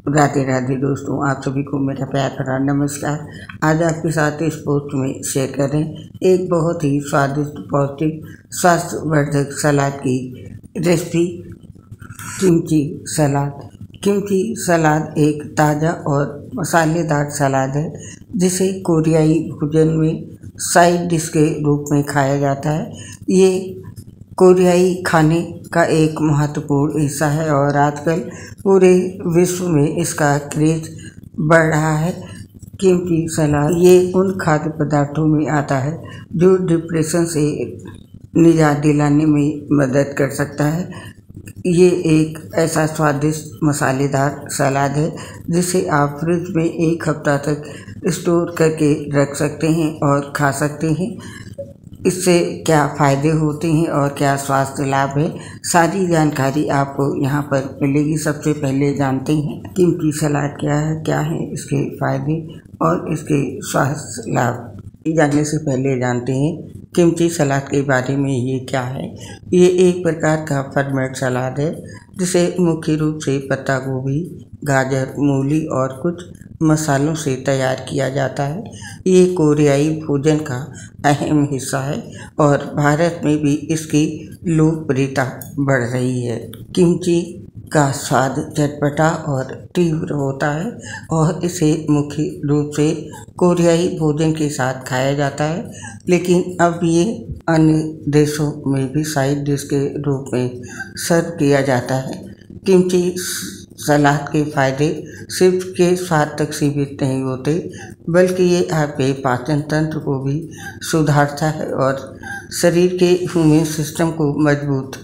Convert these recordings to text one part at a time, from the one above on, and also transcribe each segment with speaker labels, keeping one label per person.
Speaker 1: राधे राधे दोस्तों, आप सभी को मेरा प्यार भरा नमस्कार। आज आपके साथ इस पोस्ट में शेयर करें एक बहुत ही स्वादिष्ट पौष्टिक स्वास्थ्यवर्धक सलाद की रेसिपी, किमची सलाद। किमची सलाद एक ताज़ा और मसालेदार सलाद है जिसे कोरियाई भोजन में साइड डिश के रूप में खाया जाता है। ये कोरियाई खाने का एक महत्वपूर्ण हिस्सा है और आजकल पूरे विश्व में इसका क्रेज बढ़ रहा है। किमची सलाद ये उन खाद्य पदार्थों में आता है जो डिप्रेशन से निजात दिलाने में मदद कर सकता है। ये एक ऐसा स्वादिष्ट मसालेदार सलाद है जिसे आप फ्रिज में एक हफ्ता तक स्टोर करके रख सकते हैं और खा सकते हैं। इससे क्या फ़ायदे होते हैं और क्या स्वास्थ्य लाभ है, सारी जानकारी आपको यहाँ पर मिलेगी। सबसे पहले जानते हैं किमची सलाद क्या है इसके फ़ायदे और इसके स्वास्थ्य लाभ। जानने से पहले जानते हैं किमची सलाद के बारे में। ये क्या है? ये एक प्रकार का फर्मेंट सलाद है जिसे मुख्य रूप से पत्ता गोभी, गाजर, मूली और कुछ मसालों से तैयार किया जाता है। ये कोरियाई भोजन का अहम हिस्सा है और भारत में भी इसकी लोकप्रियता बढ़ रही है। किमची का स्वाद चटपटा और तीव्र होता है और इसे मुख्य रूप से कोरियाई भोजन के साथ खाया जाता है, लेकिन अब ये अन्य देशों में भी साइड डिश के रूप में सर्व किया जाता है। किमची सलाद के फ़ायदे सिर्फ के स्वाद तक सीमित नहीं होते, बल्कि ये आपके पाचन तंत्र को भी सुधारता है और शरीर के इम्यून सिस्टम को मजबूत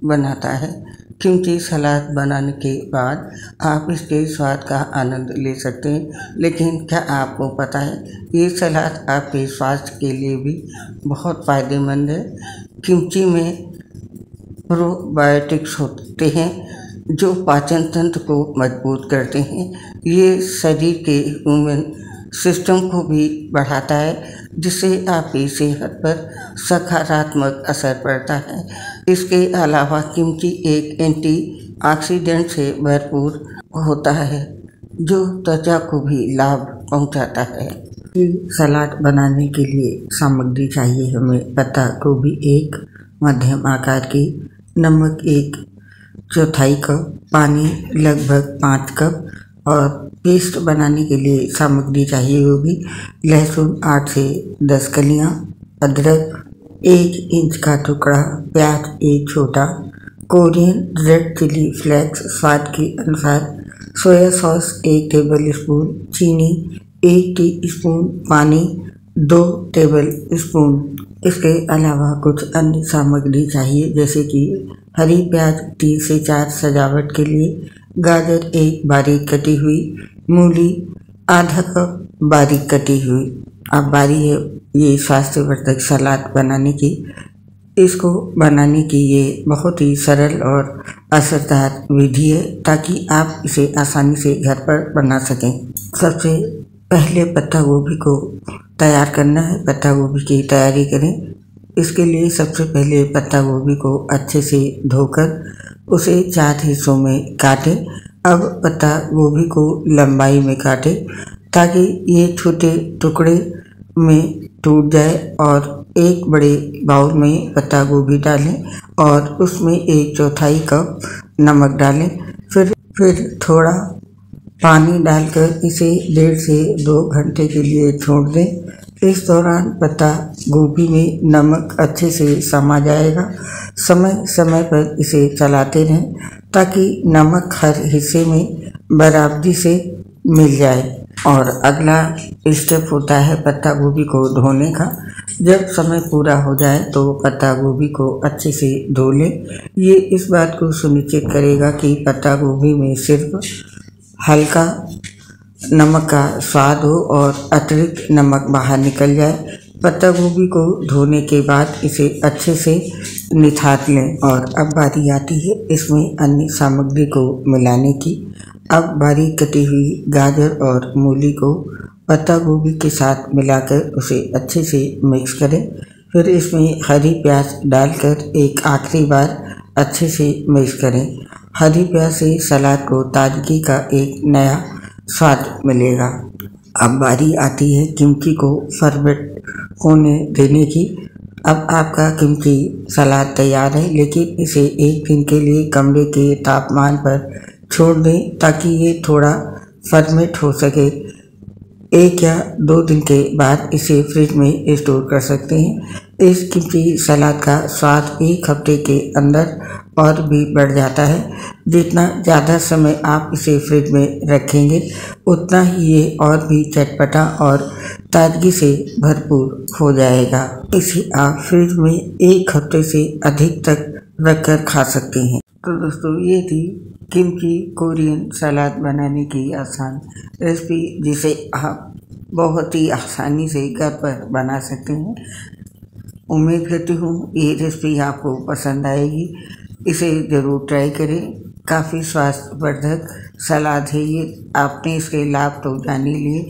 Speaker 1: बनाता है। किमची सलाद बनाने के बाद आप इसके स्वाद का आनंद ले सकते हैं, लेकिन क्या आपको पता है ये सलाद आपके स्वास्थ्य के लिए भी बहुत फ़ायदेमंद है। किमची में प्रोबायोटिक्स होते हैं जो पाचन तंत्र को मजबूत करते हैं। ये शरीर के इम्यून सिस्टम को भी बढ़ाता है जिससे आपकी सेहत पर सकारात्मक असर पड़ता है। इसके अलावा किमची एक एंटीऑक्सीडेंट से भरपूर होता है जो त्वचा को भी लाभ पहुंचाता है। सलाद बनाने के लिए सामग्री चाहिए हमें पत्ता गोभी एक मध्यम आकार की, नमक 1/4 कप, पानी लगभग 5 कप और पेस्ट बनाने के लिए सामग्री चाहिए होगी लहसुन 8 से 10 कलियाँ, अदरक 1 इंच का टुकड़ा, प्याज 1 छोटा, कोरियन रेड चिली फ्लेक्स स्वाद के अनुसार, सोया सॉस 1 टेबल स्पून, चीनी 1 टीस्पून, पानी 2 टेबल स्पून। इसके अलावा कुछ अन्य सामग्री चाहिए जैसे कि हरी प्याज 3 से 4 सजावट के लिए, गाजर 1 बारीक कटी हुई, मूली आधा कप बारीक कटी हुई। अब बारी है ये स्वास्थ्यवर्धक सलाद बनाने की। इसको बनाने की ये बहुत ही सरल और असरदार विधि है ताकि आप इसे आसानी से घर पर बना सकें। सबसे पहले पत्ता गोभी को तैयार करना है। पत्ता गोभी की तैयारी करें। इसके लिए सबसे पहले पत्ता गोभी को अच्छे से धोकर उसे 4 हिस्सों में काटें। अब पत्ता गोभी को लंबाई में काटें ताकि ये छोटे टुकड़े में टूट जाए और एक बड़े बाउल में पत्ता गोभी डालें और उसमें 1/4 कप नमक डालें। फिर थोड़ा पानी डालकर इसे 1.5 से 2 घंटे के लिए छोड़ दें। इस दौरान पत्ता गोभी में नमक अच्छे से समा जाएगा। समय समय पर इसे चलाते रहें ताकि नमक हर हिस्से में बराबरी से मिल जाए। और अगला स्टेप होता है पत्ता गोभी को धोने का। जब समय पूरा हो जाए तो पत्ता गोभी को अच्छे से धो लें। ये इस बात को सुनिश्चित करेगा कि पत्ता गोभी में सिर्फ हल्का नमक का स्वाद हो और अतिरिक्त नमक बाहर निकल जाए। पत्ता गोभी को धोने के बाद इसे अच्छे से निथार लें। और अब बारी आती है इसमें अन्य सामग्री को मिलाने की। अब बारीक कटी हुई गाजर और मूली को पत्ता गोभी के साथ मिलाकर उसे अच्छे से मिक्स करें। फिर इसमें हरी प्याज डालकर एक आखिरी बार अच्छे से मिक्स करें हरी प्याज से सलाद को ताजगी का एक नया स्वाद मिलेगा। अब बारी आती है किमची को फर्मेंट होने देने की। अब आपका किमची सलाद तैयार है, लेकिन इसे एक दिन के लिए कमरे के तापमान पर छोड़ दें ताकि ये थोड़ा फर्मेंट हो सके। 1 या 2 दिन के बाद इसे फ्रिज में स्टोर कर सकते हैं। इस किमची सलाद का स्वाद 1 हफ्ते के अंदर और भी बढ़ जाता है। जितना ज़्यादा समय आप इसे फ्रिज में रखेंगे, उतना ही ये और भी चटपटा और ताजगी से भरपूर हो जाएगा। इसे आप फ्रिज में 1 हफ्ते से अधिक तक रखकर खा सकते हैं। तो दोस्तों, ये थी किमची कोरियन सलाद बनाने की आसान रेसिपी, जिसे आप बहुत ही आसानी से घर पर बना सकते हैं। उम्मीद करती हूँ ये रेसिपी आपको पसंद आएगी। इसे ज़रूर ट्राई करें। काफ़ी स्वास्थ्यवर्धक सलाद है ये। आपने इसके लाभ तो जान ही लिए।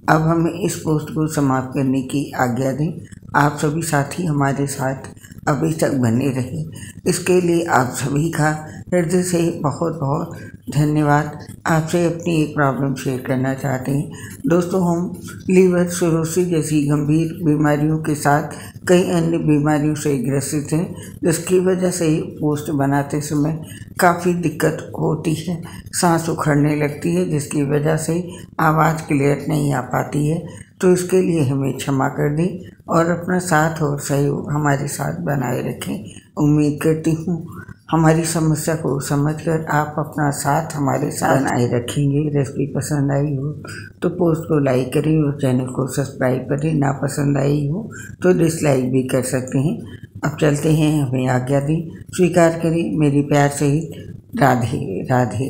Speaker 1: अब हमें इस पोस्ट को समाप्त करने की आज्ञा दें। आप सभी साथी हमारे साथ अभी तक बने रहे, इसके लिए आप सभी का हृदय से बहुत बहुत धन्यवाद। आपसे अपनी एक प्रॉब्लम शेयर करना चाहते हैं दोस्तों। हम लीवर सिरोसिस जैसी गंभीर बीमारियों के साथ कई अन्य बीमारियों से ग्रसित हैं, जिसकी वजह से पोस्ट बनाते समय काफ़ी दिक्कत होती है। सांस उखड़ने लगती है, जिसकी वजह से आवाज़ क्लियर नहीं आ पाती है। तो इसके लिए हमें क्षमा कर दें और अपना साथ और सहयोग हमारे साथ बनाए रखें। उम्मीद करती हूँ हमारी समस्या को समझकर आप अपना साथ हमारे साथ बनाए रखेंगे। रेसिपी पसंद आई हो तो पोस्ट को लाइक करें और चैनल को सब्सक्राइब करें। ना पसंद आई हो तो डिसलाइक भी कर सकते हैं। अब चलते हैं, हमें आज्ञा दें। स्वीकार करें मेरी प्यार सहित राधे राधे।